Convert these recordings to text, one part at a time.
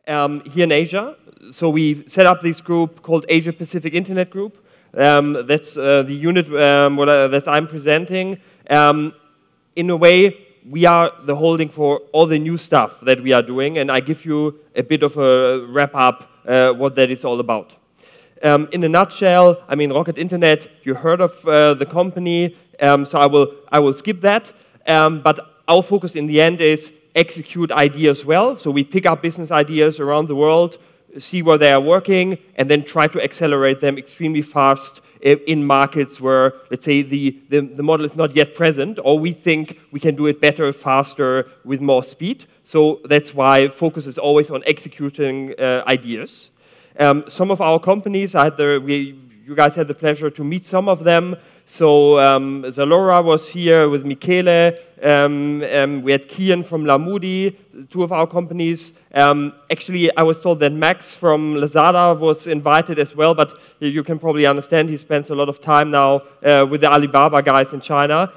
here in Asia. So we set up this group called Asia Pacific Internet Group. That's the unit that I'm presenting. In a way, we are the holding for all the new stuff that we are doing, and I give you a bit of a wrap-up what that is all about. In a nutshell, I mean, Rocket Internet, you heard of the company, so I will skip that. But our focus in the end is execute ideas well. So we pick up business ideas around the world, see where they are working, and then try to accelerate them extremely fast in markets where, let's say, the model is not yet present, or we think we can do it better, faster, with more speed. So that's why focus is always on executing ideas. Some of our companies, you guys had the pleasure to meet some of them. So Zalora was here with Michele. We had Kian from Lamudi, two of our companies. Actually, I was told that Max from Lazada was invited as well, but you can probably understand he spends a lot of time now with the Alibaba guys in China.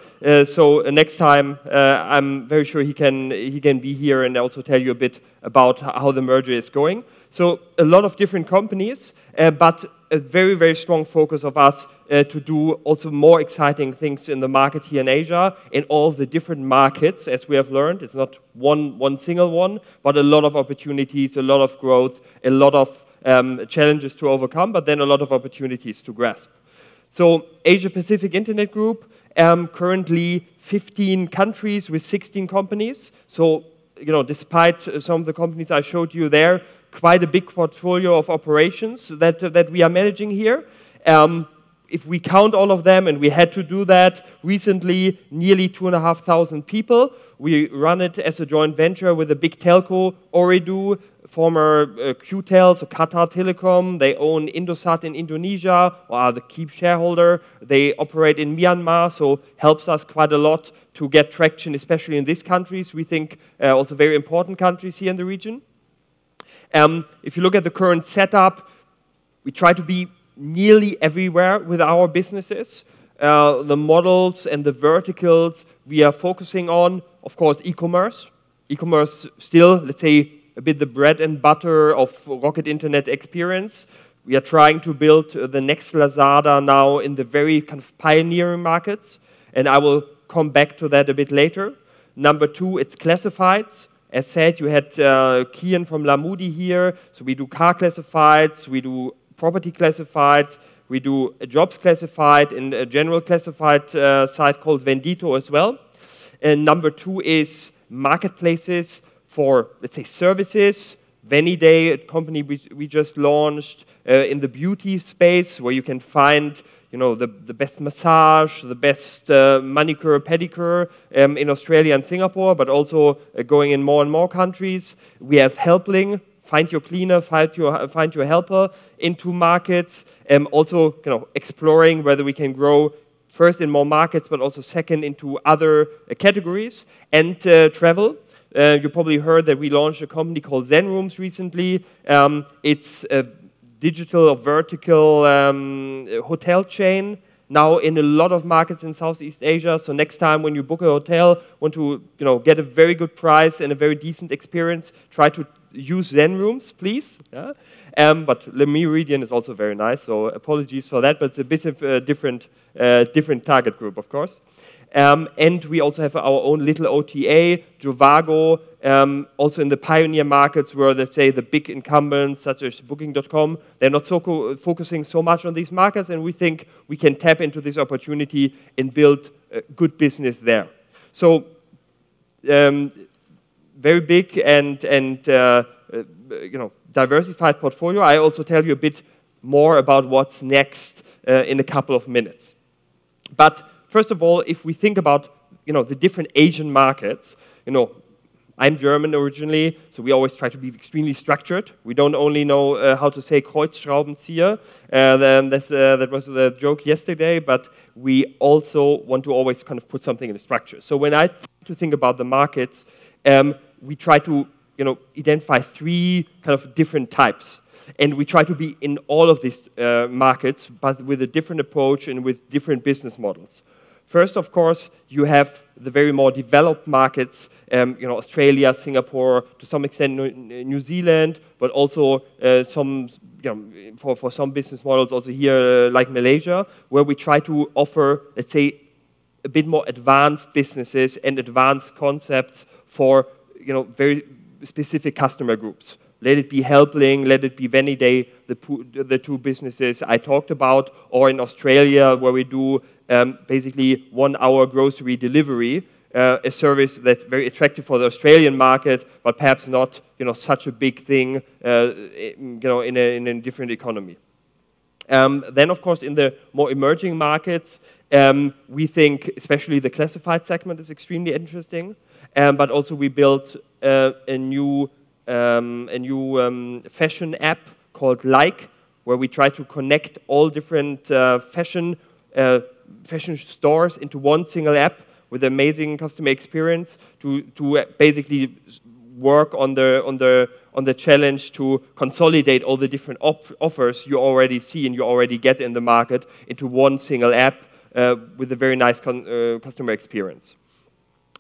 So next time, I'm very sure he can be here and also tell you a bit about how the merger is going. So a lot of different companies, but a very, very strong focus of us to do also more exciting things in the market here in Asia, in all of the different markets, as we have learned. It's not one single one, but a lot of opportunities, a lot of growth, a lot of challenges to overcome, but then a lot of opportunities to grasp. So Asia Pacific Internet Group, currently 15 countries with 16 companies. So, you know, despite some of the companies I showed you there, quite a big portfolio of operations that we are managing here. If we count all of them, and we had to do that recently, nearly 2,500 people. We run it as a joint venture with a big telco, Ooredoo, former QTEL, so Qatar Telecom. They own Indosat in Indonesia, or are the key shareholder. They operate in Myanmar, so helps us quite a lot to get traction, especially in these countries. We think also very important countries here in the region. If you look at the current setup, we try to be nearly everywhere with our businesses. The models and the verticals we are focusing on, of course, e-commerce. E-commerce still, let's say, a bit the bread and butter of Rocket Internet experience. We are trying to build the next Lazada now in the very kind of pioneering markets, and I will come back to that a bit later. Number two, it's classifieds. As said, you had Kian from Lamudi here, so we do car classifieds, we do property classifieds, we do jobs classified, and a general classified site called Vendito as well. And number two is marketplaces for, let's say, services. Veniday, a company we just launched in the beauty space, where you can find, you know, the best massage, the best manicure, pedicure in Australia and Singapore, but also going in more and more countries. We have Helpling, find your cleaner, find your helper into markets. Also, you know, exploring whether we can grow first in more markets, but also second into other categories. And travel. You probably heard that we launched a company called Zen Rooms recently. It's a digital or vertical hotel chain now in a lot of markets in Southeast Asia. So next time when you book a hotel, want to, you know, get a very good price and a very decent experience, try to use Zen Rooms, please. Yeah? But Le Meridian is also very nice, so apologies for that, but it's a bit of a different target group, of course. And we also have our own little OTA, Jovago, also in the pioneer markets where, let's say, the big incumbents, such as Booking.com, they're not so focusing so much on these markets, and we think we can tap into this opportunity and build a good business there. So, very big and you know, diversified portfolio. I also tell you a bit more about what's next in a couple of minutes. But first of all, if we think about, you know, the different Asian markets, you know, I'm German originally, so we always try to be extremely structured. We don't only know how to say Kreuzschraubenzieher, that was the joke yesterday, but we also want to always kind of put something in a structure. So when I think about the markets, we try to, you know, identify three kind of different types. And we try to be in all of these markets, but with a different approach and with different business models. First, of course, you have the very more developed markets, Australia, Singapore, to some extent New Zealand, but also some, for some business models also here like Malaysia, where we try to offer, let's say, a bit more advanced businesses and advanced concepts for, very specific customer groups. Let it be Helpling, let it be Veniday, the two businesses I talked about, or in Australia where we do basically 1 hour grocery delivery, a service that's very attractive for the Australian market, but perhaps not such a big thing in a different economy. Then, of course, in the more emerging markets, we think especially the classified segment is extremely interesting, but also we built a new fashion app called Like, where we try to connect all different fashion stores into one single app with amazing customer experience to basically work on the challenge to consolidate all the different offers you already see and you already get in the market into one single app with a very nice customer experience.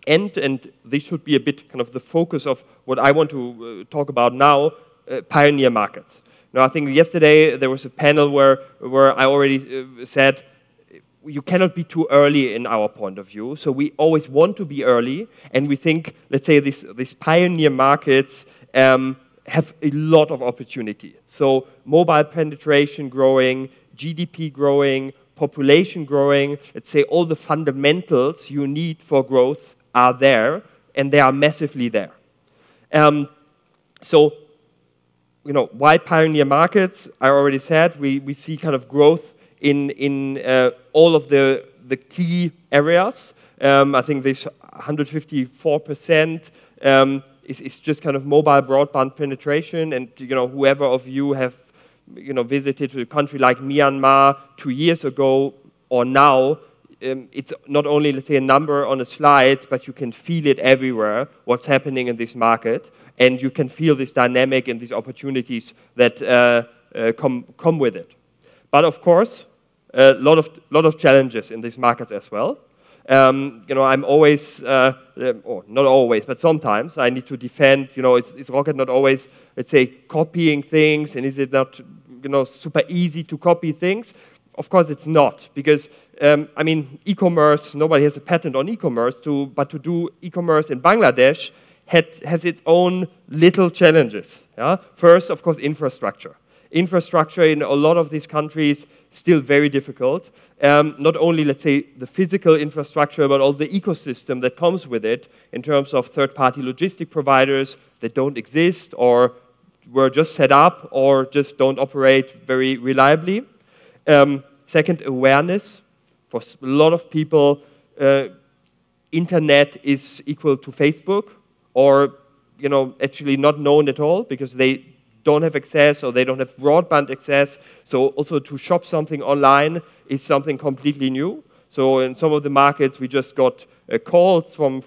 And this should be a bit kind of the focus of what I want to talk about now, pioneer markets. Now, I think yesterday there was a panel where I already said you cannot be too early in our point of view. So we always want to be early, and we think, let's say, these pioneer markets have a lot of opportunity. So mobile penetration growing, GDP growing, population growing, let's say all the fundamentals you need for growth are there, and they are massively there. So, why pioneer markets? I already said we see kind of growth in all of the key areas. I think this 154% is just kind of mobile broadband penetration, and whoever of you have visited a country like Myanmar 2 years ago or now, it's not only, let's say, a number on a slide, but you can feel it everywhere, what's happening in this market, and you can feel this dynamic and these opportunities that come with it. But of course, a lot of challenges in these markets as well. I'm always, or not always, but sometimes I need to defend, is Rocket not always, let's say, copying things, and is it not, super easy to copy things? Of course it's not, because, e-commerce, nobody has a patent on e-commerce, but to do e-commerce in Bangladesh has its own little challenges. Yeah? First, of course, infrastructure. Infrastructure in a lot of these countries still very difficult. Not only, let's say, the physical infrastructure, but all the ecosystem that comes with it in terms of third-party logistic providers that don't exist or were just set up or just don't operate very reliably. Second, awareness. For a lot of people, internet is equal to Facebook, or actually not known at all because they don't have access or they don't have broadband access. So also to shop something online is something completely new. So in some of the markets, we just got calls from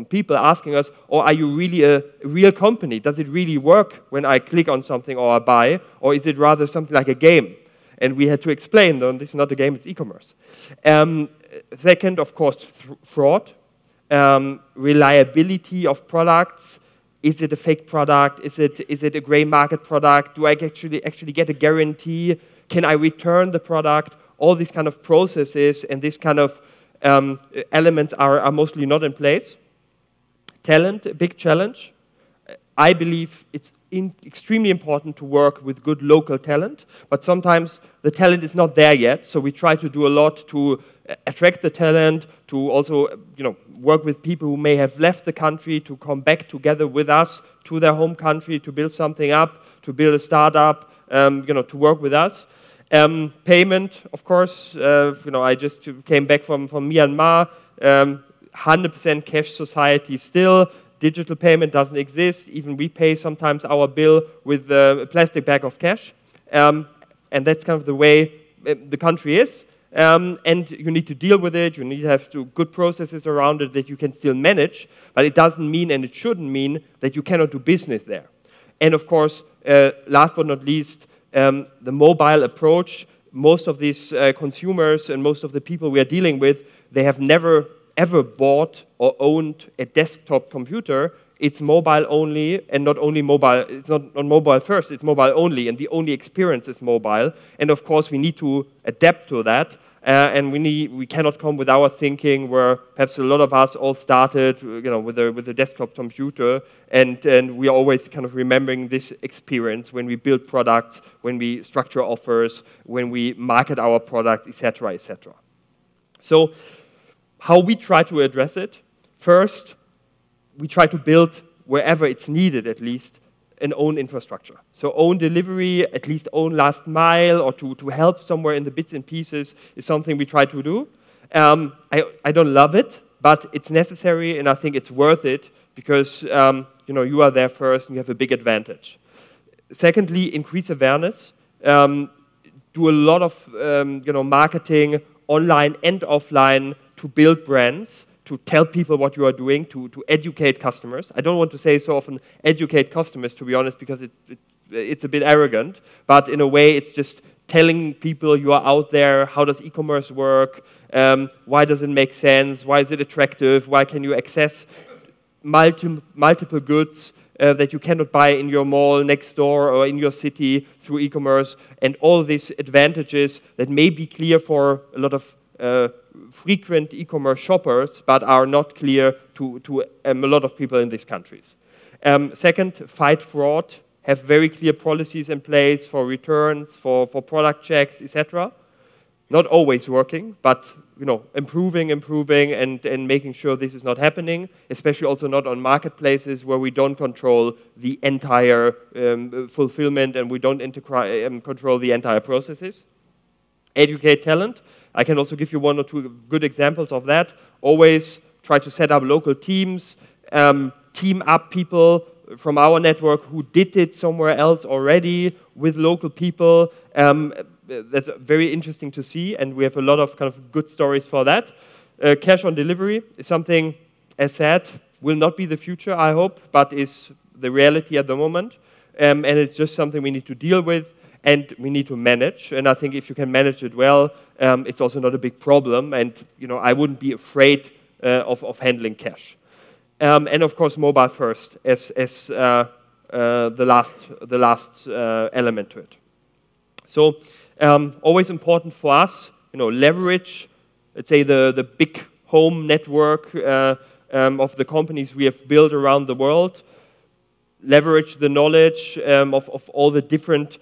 people asking us, "Oh, are you really a real company? Does it really work when I click on something or I buy? Or is it rather something like a game?" And we had to explain, no, this is not a game, it's e-commerce. Second, of course, fraud. Reliability of products. Is it a fake product? Is it a gray market product? Do I actually get a guarantee? Can I return the product? All these kind of processes and these kind of elements are mostly not in place. Talent, a big challenge. I believe it's extremely important to work with good local talent, but sometimes the talent is not there yet, so we try to do a lot to attract the talent, to also work with people who may have left the country to come back together with us to their home country to build something up, to build a startup, to work with us. Payment, of course, I just came back from Myanmar, 100% cash society still. Digital payment doesn't exist. Even we pay sometimes our bill with a plastic bag of cash. And that's kind of the way the country is. And you need to deal with it. You need to have good processes around it that you can still manage. But it doesn't mean, and it shouldn't mean, that you cannot do business there. And of course, last but not least, the mobile approach. Most of these consumers and most of the people we are dealing with they have never ever bought or owned a desktop computer. It's mobile only, and not only mobile, it's not on mobile first, it's mobile only, and the only experience is mobile. And of course, we need to adapt to that, and we cannot come with our thinking where perhaps a lot of us all started, with a desktop computer, and we are always kind of remembering this experience when we build products, when we structure offers, when we market our product, etc., etc. So, how we try to address it? First, we try to build, wherever it's needed at least, an own infrastructure. So own delivery, at least own last mile, or to help somewhere in the bits and pieces is something we try to do. I don't love it, but it's necessary, and I think it's worth it, because you are there first and you have a big advantage. Secondly, increase awareness. Do a lot of marketing, online and offline, to build brands, to tell people what you are doing, to educate customers. I don't want to say so often educate customers, to be honest, because it's a bit arrogant, but in a way it's just telling people you are out there, how does e-commerce work, why does it make sense, why is it attractive, why can you access multiple goods that you cannot buy in your mall next door or in your city through e-commerce, and all these advantages that may be clear for a lot of frequent e-commerce shoppers, but are not clear to a lot of people in these countries. Second, fight fraud. Have very clear policies in place for returns, for product checks, etc. Not always working, but improving, and making sure this is not happening. Especially also not on marketplaces where we don't control the entire fulfillment and we don't control the entire processes. Educate talent. I can also give you one or two good examples of that. Always try to set up local teams, team up people from our network who did it somewhere else already with local people. That's very interesting to see, and we have a lot of kind of good stories for that. Cash on delivery is something, as said, will not be the future, I hope, but is the reality at the moment. And it's just something we need to deal with, and we need to manage. And I think if you can manage it well, it's also not a big problem. And I wouldn't be afraid of handling cash. And of course, mobile first as the last element to it. So always important for us, leverage, let's say the big home network of the companies we have built around the world. Leverage the knowledge of all the different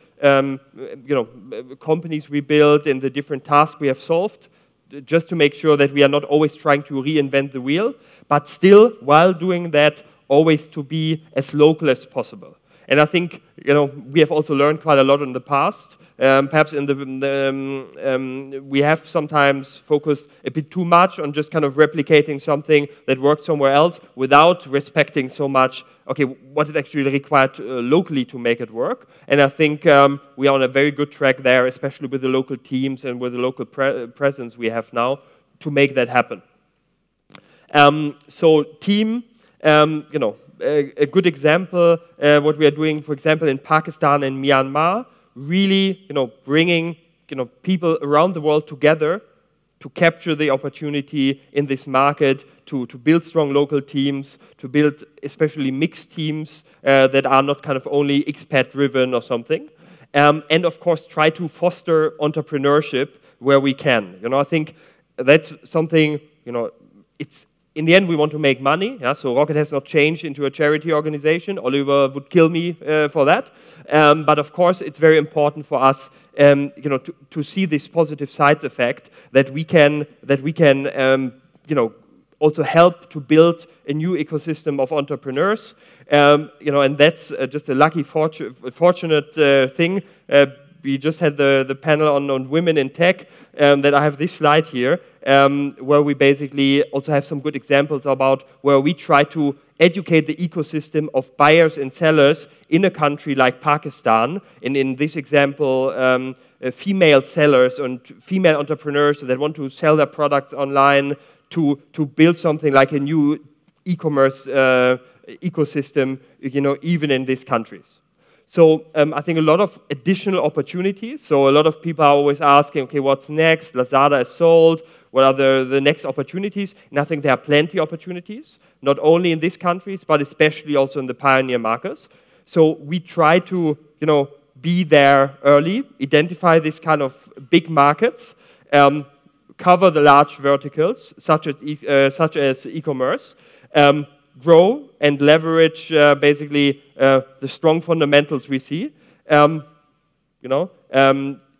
companies we built and the different tasks we have solved, just to make sure that we are not always trying to reinvent the wheel, but still, while doing that, always to be as local as possible. And I think we have also learned quite a lot in the past. Perhaps we have sometimes focused a bit too much on just kind of replicating something that worked somewhere else without respecting so much, okay, what is actually required locally to make it work. And I think we are on a very good track there, especially with the local teams and with the local presence we have now to make that happen. So team, a good example, what we are doing, for example, in Pakistan and Myanmar, really, bringing, people around the world together to capture the opportunity in this market, to build strong local teams, to build especially mixed teams that are not kind of only expat-driven or something. And of course, try to foster entrepreneurship where we can. I think that's something, it's, in the end, we want to make money, so Rocket has not changed into a charity organization. Oliver would kill me for that. But of course, it's very important for us, to see this positive side effect that we can, also help to build a new ecosystem of entrepreneurs. And that's just a lucky, fortunate thing. We just had the panel on women in tech, that I have this slide here, where we basically also have some good examples about where we try to educate the ecosystem of buyers and sellers in a country like Pakistan. And in this example, female sellers and female entrepreneurs that want to sell their products online to build something like a new e-commerce ecosystem, even in these countries. So I think a lot of additional opportunities. So a lot of people are always asking, okay, what's next? Lazada is sold. What are the next opportunities? And I think there are plenty of opportunities, not only in these countries, but especially also in the pioneer markets. So we try to, be there early, identify these kind of big markets, cover the large verticals, such as e-commerce, grow and leverage basically the strong fundamentals we see.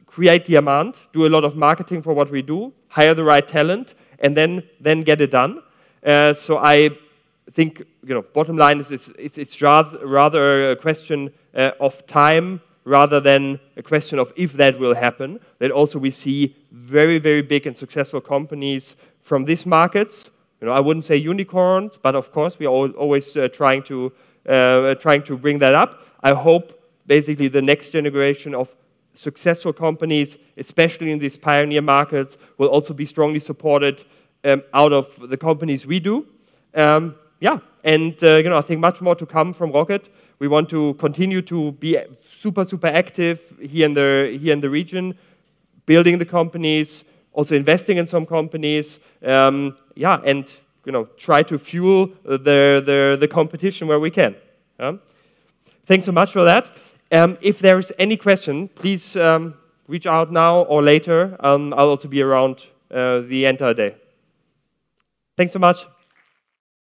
Create demand, do a lot of marketing for what we do, hire the right talent, and then get it done. So I think bottom line is it's rather a question of time rather than a question of if that will happen. That also we see very, very big and successful companies from these markets. I wouldn't say unicorns, but of course we are always trying to bring that up. I hope basically the next generation of successful companies, especially in these pioneer markets, will also be strongly supported out of the companies we do. I think much more to come from Rocket. We want to continue to be super, super active here in the region, building the companies, also investing in some companies, and try to fuel the competition where we can. Thanks so much for that. If there is any question, please reach out now or later. I'll also be around the entire day. Thanks so much.